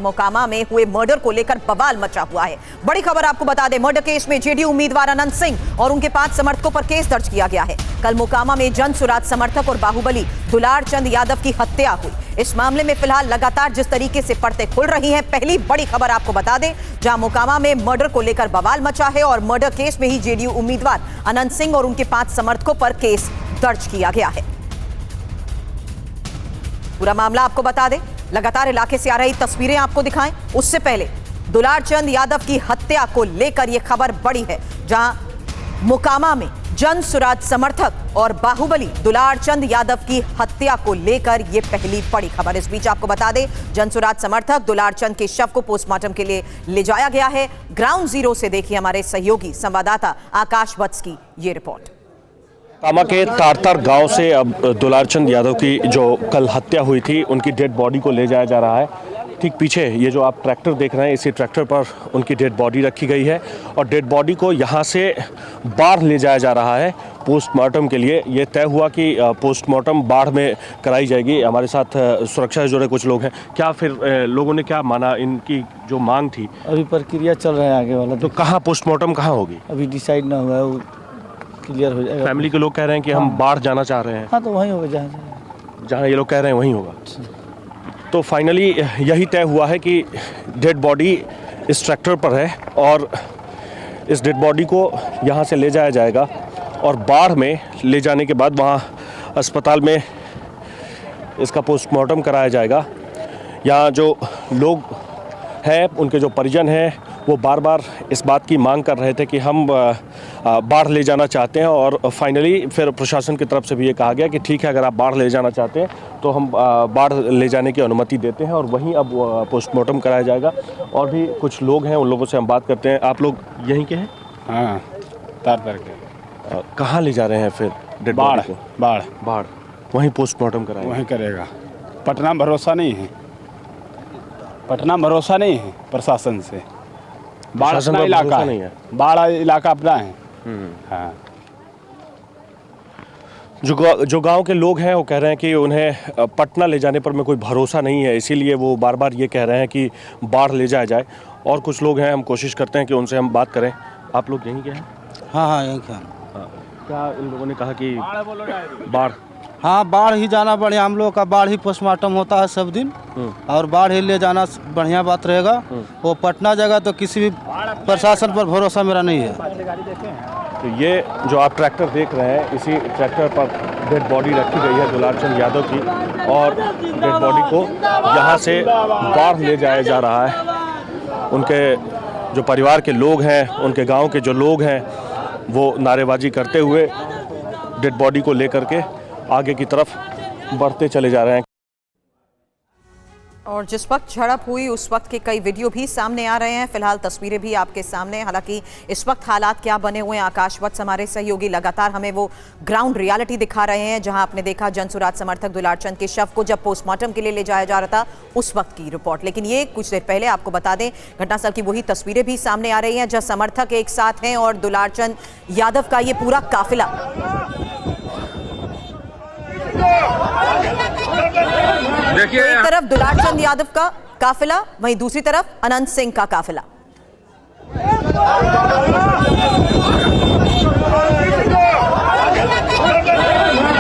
मोकामा में हुए मर्डर को लेकर बवाल मचा हुआ है। बड़ी खबर आपको बता दें, मर्डर केस में जेडीयू उम्मीदवार अनंत सिंह और उनके 5 समर्थकों पर केस दर्ज किया गया है। कल मोकामा में जन सुराज समर्थक और बाहुबली दुलार चंद यादव की हत्या हुई। इस मामले में फिलहाल लगातार जिस तरीके से परतें खुल रही हैं, पहली बड़ी खबर आपको बता दें, जहां मोकामा में मर्डर को लेकर बवाल मचा है और मर्डर केस में ही जेडीयू उम्मीदवार अनंत सिंह और उनके 5 समर्थकों पर केस दर्ज किया गया है। पूरा मामला आपको बता दें, लगातार इलाके से आ रही तस्वीरें आपको दिखाएं। उससे पहले दुलार चंद यादव की हत्या को लेकर यह खबर बड़ी है, जहां मोकामा में जन सुराज समर्थक और बाहुबली दुलार चंद यादव की हत्या को लेकर यह पहली बड़ी खबर। इस बीच आपको बता दें, जन सुराज समर्थक दुलार चंद के शव को पोस्टमार्टम के लिए ले जाया गया है। ग्राउंड जीरो से देखिए हमारे सहयोगी संवाददाता आकाश वत्स की ये रिपोर्ट। मोकामा के तारतर गांव से अब दुलार चंद यादव की जो कल हत्या हुई थी, उनकी डेड बॉडी को ले जाया जा रहा है। ठीक पीछे ये जो आप ट्रैक्टर देख रहे हैं, इसी ट्रैक्टर पर उनकी डेड बॉडी रखी गई है और डेड बॉडी को यहाँ से बाढ़ ले जाया जा रहा है पोस्टमार्टम के लिए। ये तय हुआ कि पोस्टमार्टम बाढ़ में कराई जाएगी। हमारे साथ सुरक्षा से जुड़े कुछ लोग हैं। क्या फिर लोगों ने क्या माना, इनकी जो मांग थी? अभी प्रक्रिया चल रहा है आगे वाला। तो कहाँ पोस्टमार्टम कहाँ होगी? अभी डिसाइड ना हुआ है, क्लियर हो जाएगा। फैमिली के लोग कह रहे हैं कि हम बाढ़ जाना चाह रहे हैं। हाँ, तो वहीं होगा जहाँ ये लोग कह रहे हैं वहीं होगा। तो फाइनली यही तय हुआ है कि डेड बॉडी इस ट्रैक्टर पर है और इस डेड बॉडी को यहाँ से ले जाया जाएगा और बाढ़ में ले जाने के बाद वहाँ अस्पताल में इसका पोस्टमार्टम कराया जाएगा। यहाँ जो लोग हैं, उनके जो परिजन हैं, वो बार बार इस बात की मांग कर रहे थे कि हम बाढ़ ले जाना चाहते हैं और फाइनली फिर प्रशासन की तरफ से भी ये कहा गया कि ठीक है, अगर आप बाढ़ ले जाना चाहते हैं तो हम बाढ़ ले जाने की अनुमति देते हैं और वहीं अब पोस्टमार्टम कराया जाएगा। और भी कुछ लोग हैं, उन लोगों से हम बात करते हैं। आप लोग यहीं के हैं? हाँ, तारतर के। कहाँ ले जा रहे हैं फिर डेड बॉडी को? बाढ़ वहीं पोस्टमार्टम कराएगा? वहीं करेगा। पटना भरोसा नहीं है, पटना भरोसा नहीं है प्रशासन से। बाढ़ अपना इलाका नहीं है, बाढ़ इलाका अपना है। हाँ। जो गांव के लोग हैं वो कह रहे हैं कि उन्हें पटना ले जाने पर में कोई भरोसा नहीं है, इसीलिए वो बार बार ये कह रहे हैं कि बाढ़ ले जाया जाए। और कुछ लोग हैं, हम कोशिश करते हैं कि उनसे हम बात करें। आप लोग यहीं के हैं? हाँ, यहीं के। क्या इन लोगों ने कहा कि बाढ़? हाँ, बाढ़ ही जाना बढ़िया। हम लोग का बाढ़ ही पोस्टमार्टम होता है सब दिन और बाढ़ ही ले जाना बढ़िया बात रहेगा। वो पटना जगह तो किसी भी प्रशासन पर भरोसा मेरा नहीं है। तो ये जो आप ट्रैक्टर देख रहे हैं, इसी ट्रैक्टर पर डेड बॉडी रखी गई है दुलार चंद यादव की और डेड बॉडी को यहाँ से बाढ़ ले जाया जा रहा है। उनके जो परिवार के लोग हैं, उनके गाँव के जो लोग हैं, वो नारेबाजी करते हुए डेड बॉडी को लेकर के आगे की तरफ बढ़ते चले जा रहे हैं। और जिस वक्त झड़प हुई उस वक्त के कई वीडियो भी सामने आ रहे हैं। फिलहाल तस्वीरें भी आपके सामने। हालांकि इस वक्त हालात क्या बने हुए हैं, आकाश वत्स हमारे सहयोगी लगातार हमें वो ग्राउंड रियलिटी दिखा रहे हैं, जहां आपने देखा जनसुराज समर्थक दुलार चंद के शव को जब पोस्टमार्टम के लिए ले जाया जा रहा था उस वक्त की रिपोर्ट। लेकिन ये कुछ देर पहले आपको बता दें, घटनास्थल की वही तस्वीरें भी सामने आ रही हैं, जहां समर्थक एक साथ हैं और दुलार चंद यादव का ये पूरा काफिला देखिए, एक तरफ दुलार चंद यादव का काफिला, वहीं दूसरी तरफ अनंत सिंह का काफिला।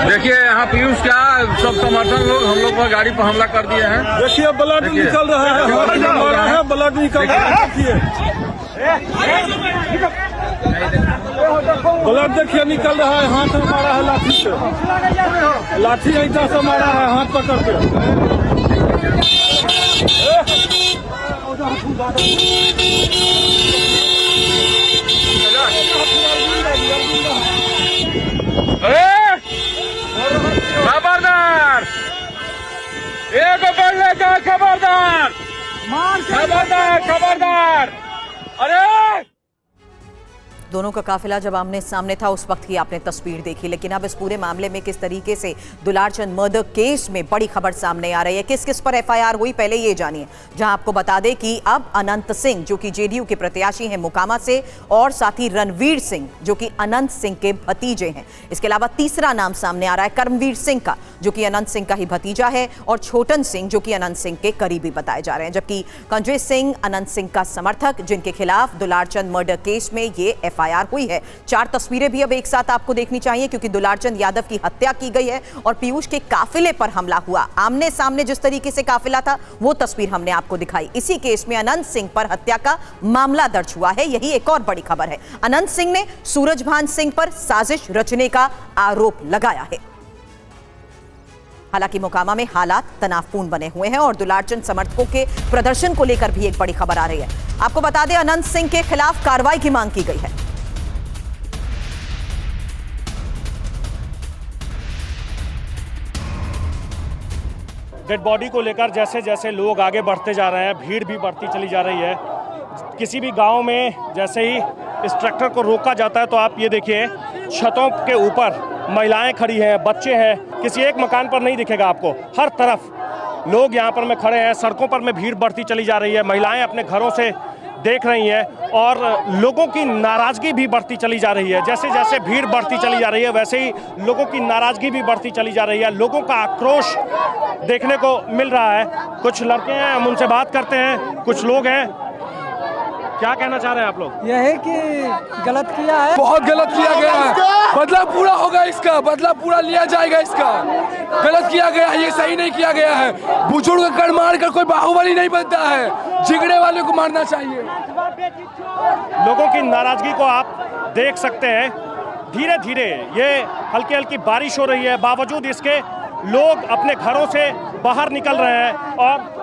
देखिए यहाँ पीयूष क्या सब समर्थन लोग हम लोग पर गाड़ी पर हमला कर दिए हैं। देखिए ब्लड निकल रहा है, ब्लड निकल रहा है। ब्लड देखिए निकल रहा है, हाथ में मारा है लाठी से, लाठी ऐसा से मारा है हाथ पकड़ के। खबरदार, एक बढ़ने का खबरदार, खबरदार, खबरदार। अरे दोनों का काफिला जब आमने सामने था उस वक्त की आपने तस्वीर देखी, लेकिन अब इस पूरे मामले में किस तरीके से दुलारचंद मर्डर केस में बड़ी खबर सामने आ रही है, किस किस पर एफआईआर हुई, पहले ये जानिए। जहां आपको बता दें कि अब अनंत सिंह जो कि जेडीयू के प्रत्याशी हैं मोकामा से, और साथ ही रणवीर सिंह जो कि अनंत सिंह के भतीजे हैं। इसके अलावा तीसरा नाम सामने आ रहा है कर्मवीर सिंह का, जो कि अनंत सिंह का ही भतीजा है, और छोटन सिंह जो कि अनंत सिंह के करीबी बताए जा रहे हैं। जबकि कंजय सिंह अनंत सिंह का समर्थक, जिनके खिलाफ दुलारचंद मर्डर केस में ये एफआईआर हुई है। 4 तस्वीरें भी अब एक साथ आपको देखनी चाहिए, क्योंकि दुलारचंद यादव की हत्या की गई है और पीयूष के काफिले पर हमला हुआ। आमने सामने जिस तरीके से काफिला था वो तस्वीर हमने आपको दिखाई। इसी केस में अनंत सिंह पर हत्या का मामला दर्ज हुआ है। यही एक और बड़ी खबर है। अनंत सिंह ने सूरजभान सिंह पर साजिश रचने का आरोप लगाया है। हालांकि मोकामा में हालात तनावपूर्ण बने हुए हैं और दुलारचंद समर्थकों के प्रदर्शन को लेकर भी एक बड़ी खबर आ रही है। आपको बता दें, अनंत सिंह के खिलाफ कार्रवाई की मांग की गई है। डेड बॉडी को लेकर जैसे जैसे लोग आगे बढ़ते जा रहे हैं, भीड़ भी बढ़ती चली जा रही है। किसी भी गांव में जैसे ही इस ट्रैक्टर को रोका जाता है तो आप ये देखिए, छतों के ऊपर महिलाएं खड़ी हैं, बच्चे हैं। किसी एक मकान पर नहीं दिखेगा आपको, हर तरफ लोग यहाँ पर में खड़े हैं। सड़कों पर में भीड़ बढ़ती चली जा रही है, महिलाएं अपने घरों से देख रही हैं और लोगों की नाराजगी भी बढ़ती चली जा रही है। जैसे जैसे भीड़ बढ़ती चली जा रही है वैसे ही लोगों की नाराजगी भी बढ़ती चली जा रही है। लोगों का आक्रोश देखने को मिल रहा है। कुछ लड़के हैं, हम उनसे बात करते हैं। कुछ लोग हैं, क्या कहना चाह रहे हैं आप लोग? यह है कि गलत किया है, बहुत गलत किया गया है। बदला पूरा होगा, इसका बदला पूरा लिया जाएगा। इसका गलत किया गया है, ये सही नहीं किया गया है। बुजुर्ग कर मार कर कोई बाहुबली नहीं बनता है, जिगड़े वाले को मारना चाहिए। लोगों की नाराजगी को आप देख सकते हैं। धीरे धीरे ये हल्की हल्की बारिश हो रही है, बावजूद इसके लोग अपने घरों से बाहर निकल रहे हैं और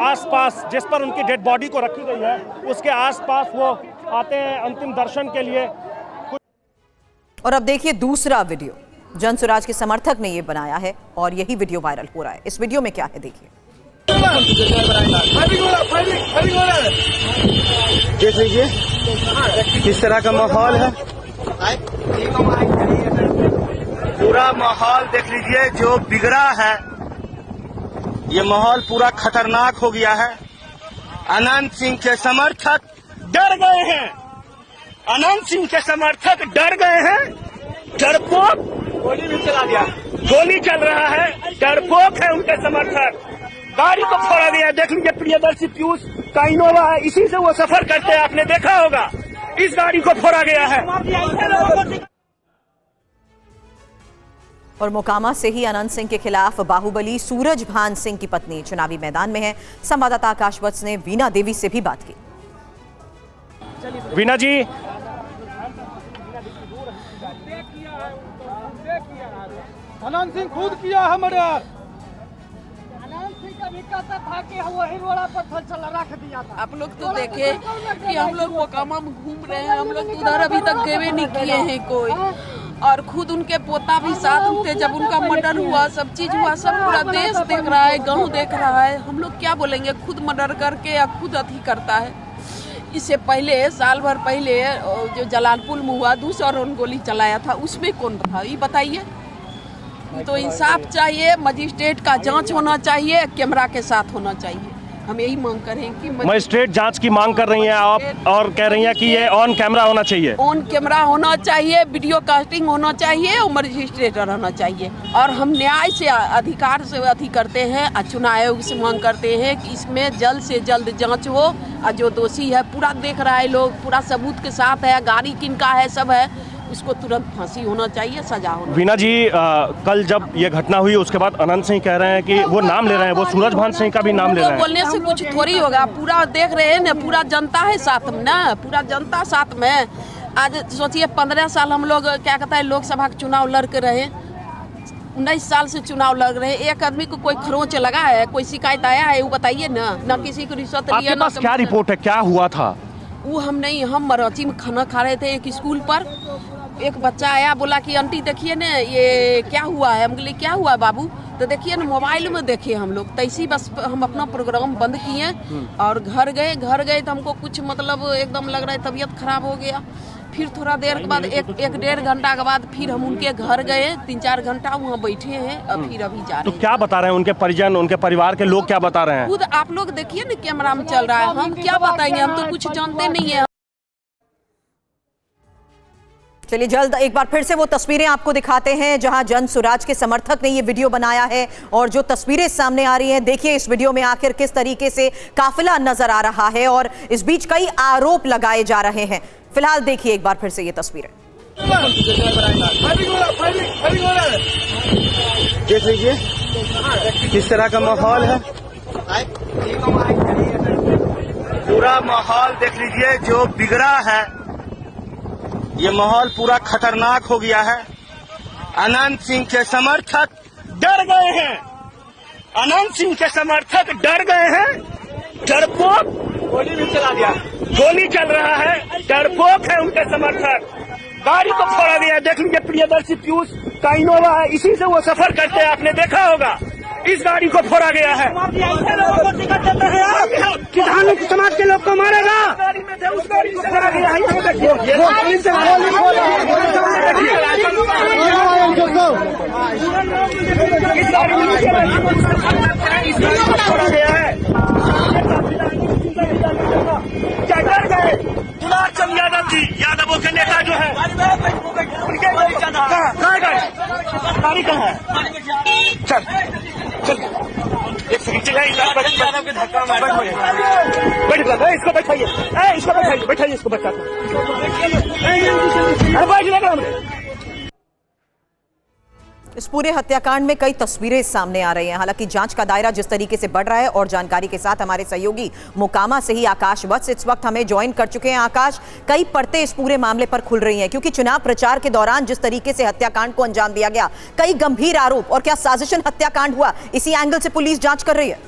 आसपास जिस पर उनकी डेड बॉडी को रखी गई है उसके आसपास वो आते हैं अंतिम दर्शन के लिए। और अब देखिए दूसरा वीडियो, जनसुराज के समर्थक ने ये बनाया है और यही वीडियो वायरल हो रहा है। इस वीडियो में क्या है देखिए। देख लीजिए किस तरह का माहौल है, पूरा माहौल देख लीजिए जो बिगड़ा है। ये माहौल पूरा खतरनाक हो गया है। अनंत सिंह के समर्थक डर गए हैं, अनंत सिंह के समर्थक डर गए हैं। डरपोक गोली भी चला दिया, गोली चल रहा है, डरपोक है उनके समर्थक। गाड़ी को फोड़ा गया। देख लीजिए प्रियदर्शी पीयूष का इनोवा है, इसी से वो सफर करते हैं, आपने देखा होगा। इस गाड़ी को फोड़ा गया है। और मोकामा से ही अनंत सिंह के खिलाफ बाहुबली सूरजभान सिंह की पत्नी चुनावी मैदान में है। संवाददाता आकाश वत्स ने वीना देवी से भी बात की। वीना जी, अनंत सिंह खुद किया है मर्डर। अनंत सिंह का भी कहता था कि वही रोड़ा पर चला रख दिया था। आप लोग तो देखे कि हम लोग मोकामा में घूम रहे हैं, हम लोग उधर अभी तक गए नहीं किए हैं कोई, और खुद उनके पोता भी साथ थे जब उनका मर्डर हुआ, सब चीज हुआ, सब पूरा देश देख रहा है, गांव देख रहा है। हम लोग क्या बोलेंगे, खुद मर्डर करके या खुद अथी करता है। इससे पहले साल भर पहले जो जलालपुर में हुआ 200 रन गोली चलाया था, उसमें कौन था ये बताइए। तो इंसाफ चाहिए, मजिस्ट्रेट का जांच होना चाहिए, कैमरा के साथ होना चाहिए। हम यही मांग कर रहे हैं कि मजिस्ट्रेट जांच की मांग कर रही हैं आप और कह रही हैं कि ये ऑन कैमरा होना चाहिए, ऑन कैमरा होना चाहिए, वीडियो कास्टिंग होना चाहिए और मजिस्ट्रेट रहना चाहिए। और हम न्याय से अधिकार से अथी करते हैं, चुनाव आयोग से मांग करते हैं कि इसमें जल्द से जल्द जांच हो। और जो दोषी है पूरा देख रहा है, लोग पूरा सबूत के साथ है, गाड़ी किनका है सब है, उसको तुरंत फांसी होना चाहिए, सजा होना। वीना जी, कल जब ये घटना हुई उसके बाद अनंत सिंह कह रहे हैं कि वो नाम ले रहे हैं, वो सूरजभान सिंह का भी नाम ले रहे हैं। बोलने से कुछ थोड़ी होगा, पूरा देख रहे हैं ना, पूरा जनता है साथ में ना, पूरा जनता साथ में। आज सोचिए 15 साल हम लोग क्या कहता है लोकसभा का चुनाव लड़ के रहे, 19 साल से चुनाव लड़ रहे हैं। एक आदमी को कोई खरोंच लगा है, कोई शिकायत आया है वो बताइए ना किसी को रिश्वत लिया। आपके पास क्या रिपोर्ट है, क्या हुआ था? वो हम नहीं, हम मराठी में खाना खा रहे थे एक स्कूल पर, एक बच्चा आया बोला कि आंटी देखिए ना ये क्या हुआ है। हम बोले क्या हुआ बाबू, तो देखिए ना मोबाइल में देखे हम लोग। तैसी बस हम अपना प्रोग्राम बंद किए और घर गए तो हमको कुछ मतलब एकदम लग रहा है तबीयत खराब हो गया। फिर थोड़ा देर के बाद एक डेढ़ घंटा के बाद फिर हम उनके घर गए, 3-4 घंटा वहाँ बैठे हैं और फिर अभी जा रहे तो हैं। क्या बता रहे हैं उनके परिजन, उनके परिवार के लोग क्या बता रहे हैं? खुद आप लोग देखिए ना, कैमरा में चल रहा है, हम क्या बताएंगे, हम तो कुछ जानते नहीं है। चलिए जल्द एक बार फिर से वो तस्वीरें आपको दिखाते हैं जहां जन सुराज के समर्थक ने ये वीडियो बनाया है और जो तस्वीरें सामने आ रही हैं, देखिए इस वीडियो में आखिर किस तरीके से काफिला नजर आ रहा है और इस बीच कई आरोप लगाए जा रहे हैं। फिलहाल देखिए एक बार फिर से ये तस्वीरें। देख लीजिए किस तरह का माहौल है, पूरा माहौल देख लीजिए जो बिगड़ा है। ये माहौल पूरा खतरनाक हो गया है। अनंत सिंह के समर्थक डर गए हैं, अनंत सिंह के समर्थक डर गए हैं। डरपोक गोली भी चला दिया, गोली चल रहा है, डरपोक है उनके समर्थक। गाड़ी को फोड़ा गया, देख लीजिए प्रियदर्शी पीयूष का इनोवा है, इसी से वो सफर करते हैं, आपने देखा होगा। इस गाड़ी को फोड़ा गया है। किसानों की समाज के लोग को मारेगा, उस गाड़ी को फोड़ा गया है। फोड़ा गया है। क्या डर गए दुलारचंद यादव जी, यादवों के नेता जो है, उनके कहाँ गए? गाड़ी कहाँ है? चल चल एक सेकंड चलाइए, इसको बैठाइए, इसको बैठाइए, बैठाइए इसको, बच्चा बैठ लगा। इस पूरे हत्याकांड में कई तस्वीरें सामने आ रही हैं। हालांकि जांच का दायरा जिस तरीके से बढ़ रहा है और जानकारी के साथ हमारे सहयोगी मोकामा से ही आकाश वत्स इस वक्त हमें ज्वाइन कर चुके हैं। आकाश, कई परतें इस पूरे मामले पर खुल रही हैं क्योंकि चुनाव प्रचार के दौरान जिस तरीके से हत्याकांड को अंजाम दिया गया, कई गंभीर आरोप, और क्या साजिशन हत्याकांड हुआ, इसी एंगल से पुलिस जांच कर रही है।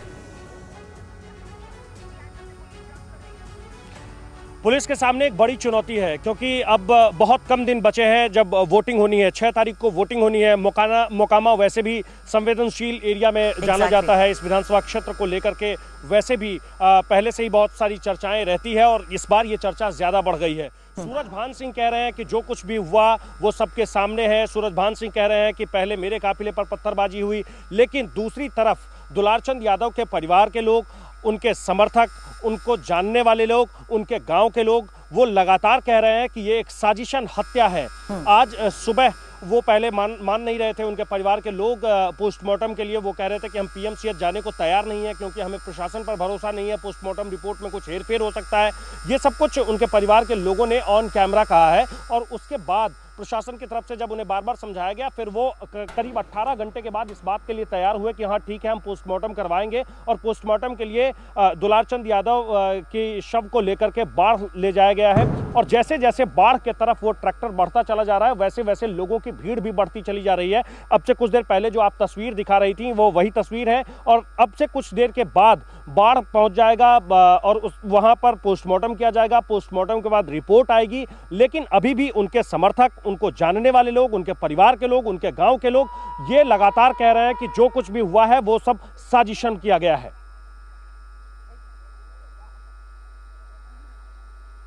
पुलिस के सामने एक बड़ी चुनौती है क्योंकि अब बहुत कम दिन बचे हैं जब वोटिंग होनी है। 6 तारीख को वोटिंग होनी है। मोकामा वैसे भी संवेदनशील एरिया में जाना जाता है। इस विधानसभा क्षेत्र को लेकर के वैसे भी पहले से ही बहुत सारी चर्चाएं रहती है और इस बार ये चर्चा ज़्यादा बढ़ गई है। सूरजभान सिंह कह रहे हैं कि जो कुछ भी हुआ वो सबके सामने है। सूरजभान सिंह कह रहे हैं कि पहले मेरे काफिले पर पत्थरबाजी हुई, लेकिन दूसरी तरफ दुलारचंद यादव के परिवार के लोग, उनके समर्थक, उनको जानने वाले लोग, उनके गांव के लोग, वो लगातार कह रहे हैं कि ये एक साजिशन हत्या है। आज सुबह वो पहले मान नहीं रहे थे, उनके परिवार के लोग पोस्टमार्टम के लिए वो कह रहे थे कि हम पीएमसीएच जाने को तैयार नहीं है क्योंकि हमें प्रशासन पर भरोसा नहीं है, पोस्टमार्टम रिपोर्ट में कुछ हेरफेर हो सकता है। ये सब कुछ उनके परिवार के लोगों ने ऑन कैमरा कहा है और उसके बाद प्रशासन की तरफ से जब उन्हें बार बार समझाया गया, फिर वो करीब 18 घंटे के बाद इस बात के लिए तैयार हुए कि हाँ ठीक है, हम पोस्टमार्टम करवाएंगे। और पोस्टमार्टम के लिए दुलारचंद यादव की शव को लेकर के बाढ़ ले जाया गया है और जैसे जैसे बाढ़ के तरफ वो ट्रैक्टर बढ़ता चला जा रहा है, वैसे वैसे लोगों की भीड़ भी बढ़ती चली जा रही है। अब से कुछ देर पहले जो आप तस्वीर दिखा रही थी वो वही तस्वीर है और अब से कुछ देर के बाद बाढ़ पहुंच जाएगा और वहां पर पोस्टमार्टम किया जाएगा। पोस्टमार्टम के बाद रिपोर्ट आएगी, लेकिन अभी भी उनके समर्थक, उनको जानने वाले लोग, उनके परिवार के लोग, उनके गांव के लोग ये लगातार कह रहे हैं कि जो कुछ भी हुआ है वो सब साजिशन किया गया है।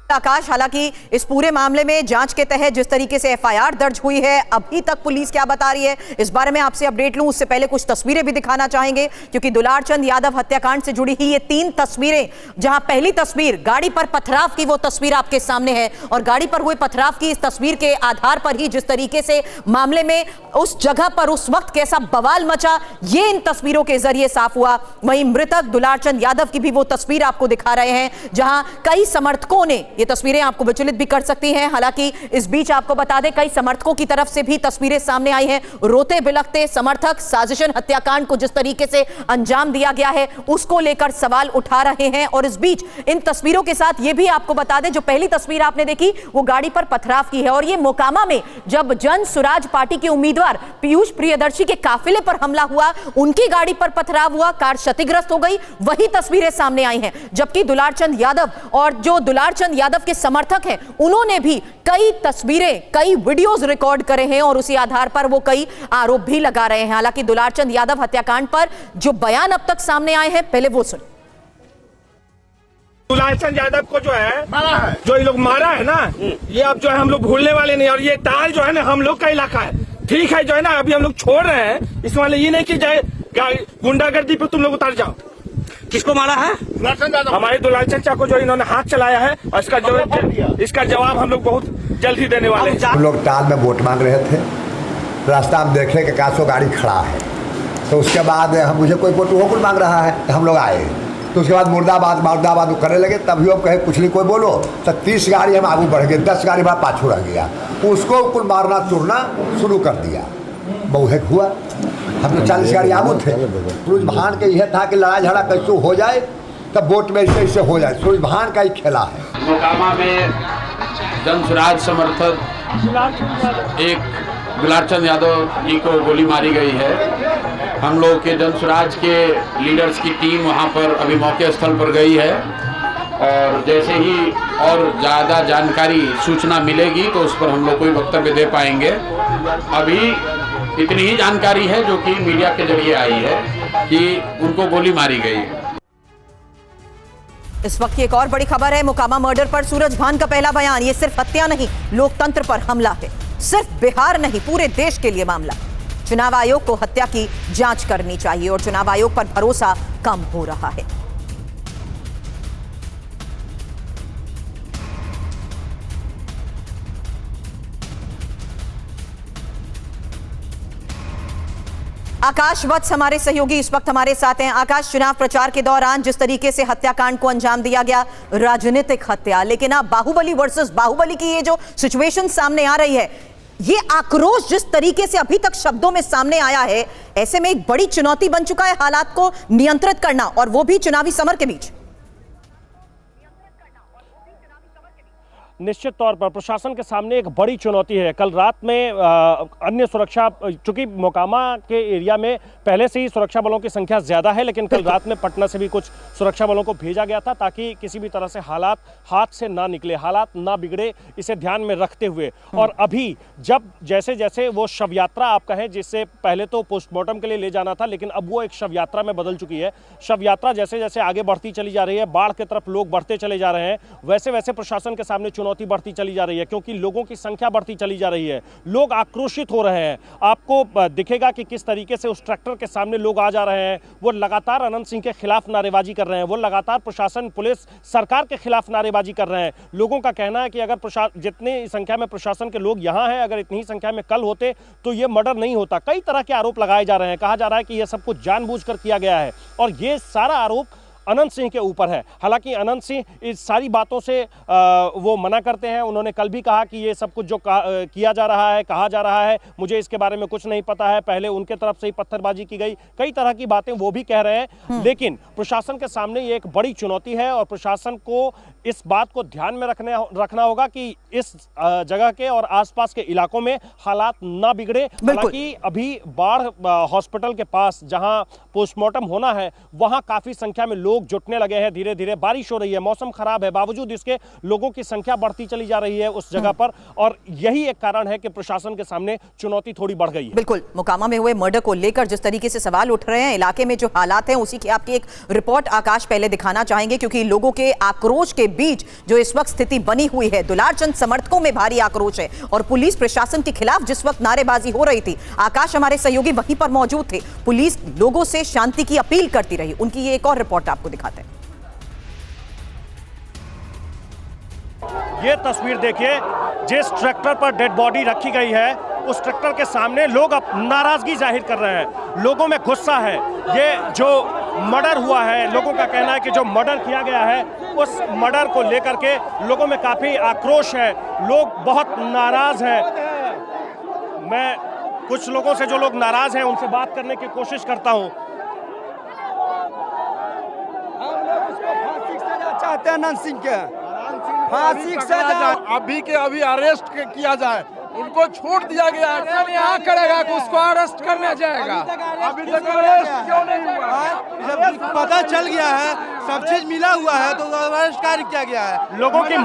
आकाश, हालांकि इस पूरे मामले में जांच के तहत जिस तरीके से एफआईआर दर्ज हुई है, अभी तक पुलिस क्या बता रही है इस बारे में आपसे अपडेट लूं उससे पहले कुछ तस्वीरें भी दिखाना चाहेंगे क्योंकि दुलारचंद यादव हत्याकांड से जुड़ी ही ये 3 तस्वीरें, जहां पहली तस्वीर गाड़ी पर पथराव की, वो तस्वीर आपके सामने है और गाड़ी पर हुए पथराव की इस तस्वीर के आधार पर ही जिस तरीके से मामले में उस जगह पर उस वक्त कैसा बवाल मचा, ये इन तस्वीरों के जरिए साफ हुआ। वहीं मृतक दुलारचंद यादव की भी वो तस्वीर आपको दिखा रहे हैं जहां कई समर्थकों ने, ये तस्वीरें आपको विचलित भी कर सकती हैं, हालांकि इस बीच आपको बता दें कई समर्थकों की तरफ से भी तस्वीरें सामने आई हैं। रोते बिलखते समर्थक साजिशन हत्याकांड को जिस तरीके से अंजाम दिया गया है उसको लेकर सवाल उठा रहे हैं और इस बीच इन तस्वीरों के साथ ये भी आपको बता दें, जो पहली तस्वीर आपने देखी वो गाड़ी पर पथराव की है और ये मोकामा में जब जन सुराज पार्टी के उम्मीदवार पीयूष प्रियदर्शी के काफिले पर हमला हुआ, उनकी गाड़ी पर पथराव हुआ, कार क्षतिग्रस्त हो गई, वही तस्वीरें सामने आई हैं। जबकि दुलारचंद यादव और जो दुलारचंद यादव के समर्थक हैं उन्होंने भी कई तस्वीरें, कई वीडियोस रिकॉर्ड करे हैं और उसी आधार पर वो कई आरोप भी लगा रहे हैं। हालांकि दुलारचंद यादव हत्याकांड पर जो बयान अब तक सामने आए हैं, पहले वो सुन। दुलालचंद यादव को जो है मारा है, जो ये लोग मारा है ना, ये अब जो है हम लोग भूलने वाले नहीं। और ये ताल जो है ना हम लोग का इलाका है, ठीक है जो है ना, अभी हम लोग छोड़ रहे हैं। इस वाले ये नहीं कि जाए गुंडागर्दी पे तुम लोग उतर जाओ। किसको मारा है? हमारे दुलालचंद चाचा को जो इन्होंने हाथ चलाया है, और इसका जवाब हम लोग बहुत जल्द ही देने वाले हैं। हम लोग ताल में वोट मांग रहे थे, रास्ता में देखे कि 100 गाड़ी खड़ा है, तो उसके बाद हम मुझे कोई वोट होकुल मांग रहा है, तो हम लोग आए। तो उसके बाद मुर्दाबाद करने लगे, तभी हम कहे कुछ नहीं कोई बोलो, तो 30 गाड़ी हम आगे बढ़ गए, 10 गाड़ी हमारा पाछू रह गया। उसको कुल मारना तोड़ना शुरू कर दिया, बहुत हुआ। हम तो 40 गाड़ी आगू थे। रुझान के यह था कि लड़ाई झगड़ा कैसे हो जाए, तब वोट में ऐसे हो जाए, रुझान का ही खेला है। मोकामा में जन स्वराज समर्थक एक दुलारचंद यादव जी को गोली मारी गई है। हम लोग के जन स्वराज के लीडर्स की टीम वहां पर अभी मौके स्थल पर गई है, और जैसे ही और ज़्यादा जानकारी सूचना मिलेगी तो उस पर हम लोग कोई वक्तव्य दे पाएंगे। अभी इतनी ही जानकारी है जो कि मीडिया के जरिए आई है कि उनको गोली मारी गई है। इस वक्त की एक और बड़ी खबर है, मोकामा मर्डर पर सूरज भान का पहला बयान। ये सिर्फ हत्या नहीं, लोकतंत्र पर हमला है। सिर्फ बिहार नहीं, पूरे देश के लिए मामला। चुनाव आयोग को हत्या की जांच करनी चाहिए और चुनाव आयोग पर भरोसा कम हो रहा है। आकाश वत्स हमारे सहयोगी इस वक्त हमारे साथ हैं। आकाश, चुनाव प्रचार के दौरान जिस तरीके से हत्याकांड को अंजाम दिया गया, राजनीतिक हत्या, लेकिन अब बाहुबली वर्सेस बाहुबली की ये जो सिचुएशन सामने आ रही है, ये आक्रोश जिस तरीके से अभी तक शब्दों में सामने आया है, ऐसे में एक बड़ी चुनौती बन चुका है हालात को नियंत्रित करना, और वो भी चुनावी समर के बीच। निश्चित तौर पर प्रशासन के सामने एक बड़ी चुनौती है। कल रात में अन्य सुरक्षा, चूंकि मोकामा के एरिया में पहले से ही सुरक्षा बलों की संख्या ज़्यादा है, लेकिन कल रात में पटना से भी कुछ सुरक्षा बलों को भेजा गया था ताकि किसी भी तरह से हालात हाथ से ना निकले, हालात ना बिगड़े, इसे ध्यान में रखते हुए। और अभी जब जैसे जैसे वो शव यात्रा आप कहें, जिससे पहले तो पोस्टमार्टम के लिए ले जाना था, लेकिन अब वो एक शव यात्रा में बदल चुकी है। शव यात्रा जैसे जैसे आगे बढ़ती चली जा रही है, बाढ़ की तरफ लोग बढ़ते चले जा रहे हैं, वैसे वैसे प्रशासन के सामने चुनौती बढ़ती चली जा रही है, क्योंकि लोगों की संख्या बढ़ती चली जा रही है, लोग आक्रोशित हो रहे हैं। आपको दिखेगा कि किस तरीके से उस ट्रैक्टर के सामने लोग आ जा रहे हैं, वो लगातार अनंत सिंह के खिलाफ नारेबाजी कर रहे हैं, वो लगातार प्रशासन, पुलिस, सरकार के खिलाफ नारेबाजी कर रहे हैं। लोगों का कहना है कि अगर जितनी संख्या में प्रशासन के लोग यहां हैं, अगर इतनी ही संख्या में कल होते तो ये मर्डर नहीं होता। कई तरह के आरोप लगाए जा रहे हैं, कहा जा रहा है कि यह सब कुछ जानबूझकर किया गया है, और ये सारा आरोप अनंत सिंह के ऊपर है। हालांकि अनंत सिंह इस सारी बातों से वो मना करते हैं। उन्होंने कल भी कहा कि ये सब कुछ जो किया जा रहा है, कहा जा रहा है, मुझे इसके बारे में कुछ नहीं पता है, पहले उनके तरफ से ही पत्थरबाजी की गई, कई तरह की बातें वो भी कह रहे हैं। लेकिन प्रशासन के सामने ये एक बड़ी चुनौती है, और प्रशासन को इस बात को ध्यान में रखना होगा कि इस जगह के और आसपास के इलाकों में हालात ना बिगड़े। हालांकि अभी बाढ़ हॉस्पिटल के पास जहां पोस्टमार्टम होना है, वहां काफी संख्या में लोग जुटने लगे हैं। धीरे धीरे बारिश हो रही है, मौसम खराब है, बावजूद इसके लोगों की संख्या बढ़ती चली जा रही है उस जगह पर, और यही एक कारण है कि प्रशासन के सामने चुनौती थोड़ी बढ़ गई है। बिल्कुल, मोकामा में हुए मर्डर को लेकर जिस तरीके से सवाल उठ रहे हैं, इलाके में जो हालात हैं, उसी की आपकी एक रिपोर्ट आकाश पहले दिखाना चाहेंगे, क्योंकि लोगों के आक्रोश के बीच जो इस वक्त स्थिति बनी हुई है, दुलारचंद समर्थकों में भारी आक्रोश है, और पुलिस प्रशासन के खिलाफ जिस वक्त नारेबाजी हो रही थी, आकाश हमारे सहयोगी वहीं पर मौजूद थे। पुलिस लोगों से शांति की अपील करती रही, उनकी ये एक और रिपोर्ट आपको दिखाते हैं। ये तस्वीर देखिए, जिस ट्रैक्टर पर डेड बॉडी रखी गई है, उस ट्रैक्टर के सामने लोग अब नाराजगी जाहिर कर रहे हैं, लोगों में गुस्सा है। ये जो मर्डर हुआ है, लोगों का कहना है कि जो मर्डर किया गया है, उस मर्डर को लेकर के लोगों में काफी आक्रोश है, लोग बहुत नाराज हैं। मैं कुछ लोगों से, जो लोग नाराज हैं, उनसे बात करने की कोशिश करता हूं। हम लोग उसको फांसी की सजा चाहते हैं, अनंत सिंह के फांसी की सजा अभी के अभी अरेस्ट किया जाए, उनको छोड़ दिया गया, एक्शन यहाँ करेगा कि उसको अरेस्ट करने जाएगा। अभी तक अरेस्ट क्यों नहीं हुआ? जब पता चल गया है, सब चीज मिला हुआ है, तो अरेस्ट कार्य किया गया है। लोगों की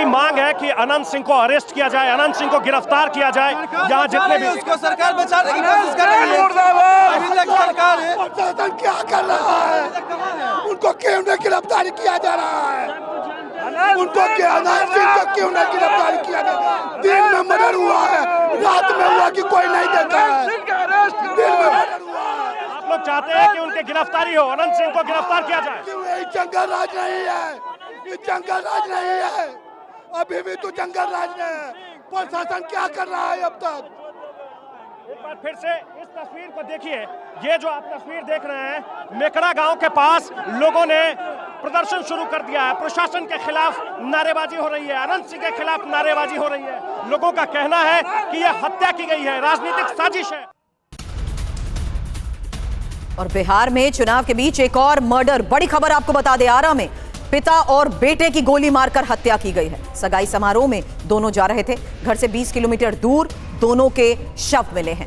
मांग है कि अनंत सिंह को अरेस्ट किया जाए, अनंत सिंह को गिरफ्तार किया जाए। यहाँ जितने भी उसको सरकार बचाने की कोशिश कर रही है। अभी तक सरकार है, प्रशासन क्या कर रहा है? उनको क्यों नहीं गिरफ्तार किया जा रहा है? उनको क्या, अनंत सिंह को क्यों नहीं गिरफ्तार किया जा रहा है? दिन में मर्डर हुआ है, रात में हुआ कि कोई नहीं देखा है। दिन में मर्डर हुआ है। आप लोग चाहते हैं कि उनकी गिरफ्तारी हो, अनंत सिंह को गिरफ्तार किया जाए। ये जंगल राज नहीं है, ये जंगल राज नहीं है, अभी भी तो जंगल राज में है। प्रशासन क्या कर रहा है अब तक? एक बार फिर से इस तस्वीर को देखिए। ये जो आप तस्वीर देख रहे हैं, मेकड़ा गांव के पास लोगों ने प्रदर्शन शुरू कर दिया है। प्रशासन के खिलाफ नारेबाजी हो रही है, अनंत सिंह के खिलाफ नारेबाजी हो रही है। लोगों का कहना है कि यह हत्या की गई है, राजनीतिक साजिश है। और बिहार में चुनाव के बीच एक और मर्डर, बड़ी खबर आपको बता दें। आरा में पिता और बेटे की गोली मारकर हत्या की गई है। सगाई समारोह में दोनों जा रहे थे। घर से 20 किलोमीटर दूर दोनों के शव मिले हैं।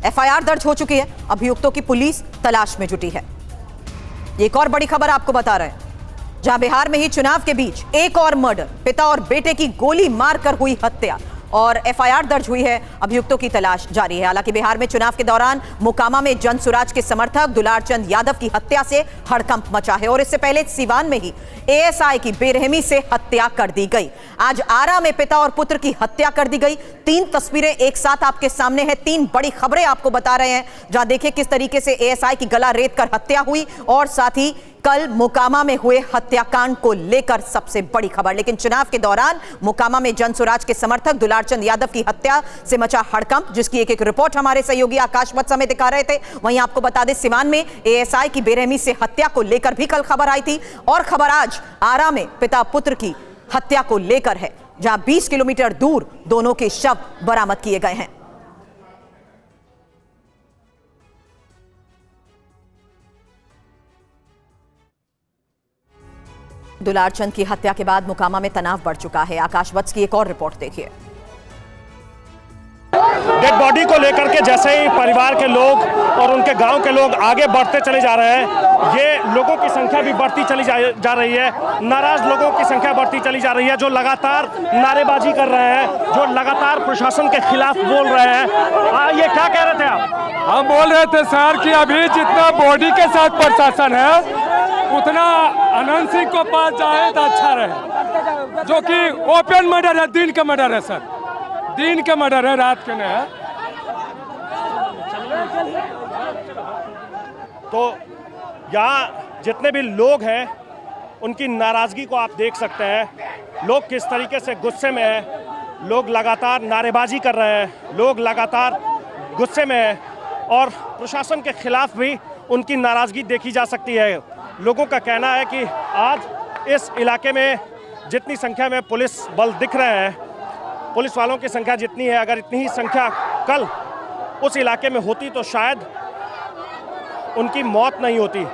एफआईआर दर्ज हो चुकी है। अभियुक्तों की पुलिस तलाश में जुटी है। एक और बड़ी खबर आपको बता रहे हैं, जहां बिहार में ही चुनाव के बीच एक और मर्डर, पिता और बेटे की गोली मारकर हुई हत्या और एफआईआर दर्ज हुई है। अभियुक्तों की तलाश जारी है। हालांकि बिहार में चुनाव के दौरान मोकामा में जनसुराज के समर्थक दुलार चंद यादव की हत्या से हड़कंप मचा है और इससे पहले सिवान में ही एएसआई की बेरहमी से हत्या कर दी गई। आज आरा में पिता और पुत्र की हत्या कर दी गई। 3 तस्वीरें एक साथ आपके सामने हैं। 3 बड़ी खबरें आपको बता रहे हैं, जहां देखिए किस तरीके से एएसआई की गला रेत कर हत्या हुई और साथ ही कल मोकामा में हुए हत्याकांड को लेकर सबसे बड़ी खबर। लेकिन चुनाव के दौरान मोकामा में जनसुराज के समर्थक दुलार चंद यादव की हत्या से मचा हड़कंप, जिसकी एक रिपोर्ट हमारे सहयोगी आकाश वत्स हमें दिखा रहे थे। वहीं आपको बता दें, सिवान में एएसआई की बेरहमी से हत्या को लेकर भी कल खबर आई थी और खबर आज आरा में पिता पुत्र की हत्या को लेकर है, जहां 20 किलोमीटर दूर दोनों के शव बरामद किए गए हैं। दुलार चंद की हत्या के बाद मोकामा में तनाव बढ़ चुका है। आकाश वत्स की एक और रिपोर्ट देखिए। डेड बॉडी को लेकर के जैसे ही परिवार के लोग और उनके गांव के लोग आगे बढ़ते चले जा रहे हैं, ये लोगों की संख्या भी बढ़ती चली जा रही है। नाराज लोगों की संख्या बढ़ती चली जा रही है, जो लगातार नारेबाजी कर रहे हैं, जो लगातार प्रशासन के खिलाफ बोल रहे हैं। ये क्या कह रहे थे आप? हम बोल रहे थे सर कि अभी जितना बॉडी के साथ प्रशासन है, उतना अनंत सिंह को पास जाए तो अच्छा रहे, जो कि ओपन मर्डर है, दिन का मर्डर है सर, दिन का मर्डर है, रात के नहीं है। तो यहाँ जितने भी लोग हैं, उनकी नाराजगी को आप देख सकते हैं। लोग किस तरीके से गुस्से में हैं, लोग लगातार नारेबाजी कर रहे हैं, लोग लगातार गुस्से में हैं और प्रशासन के खिलाफ भी उनकी नाराजगी देखी जा सकती है। लोगों का कहना है कि आज इस इलाके में जितनी संख्या में पुलिस बल दिख रहे हैं, पुलिस वालों की संख्या जितनी है, अगर इतनी ही संख्या कल उस इलाके में होती तो शायद उनकी मौत नहीं होती।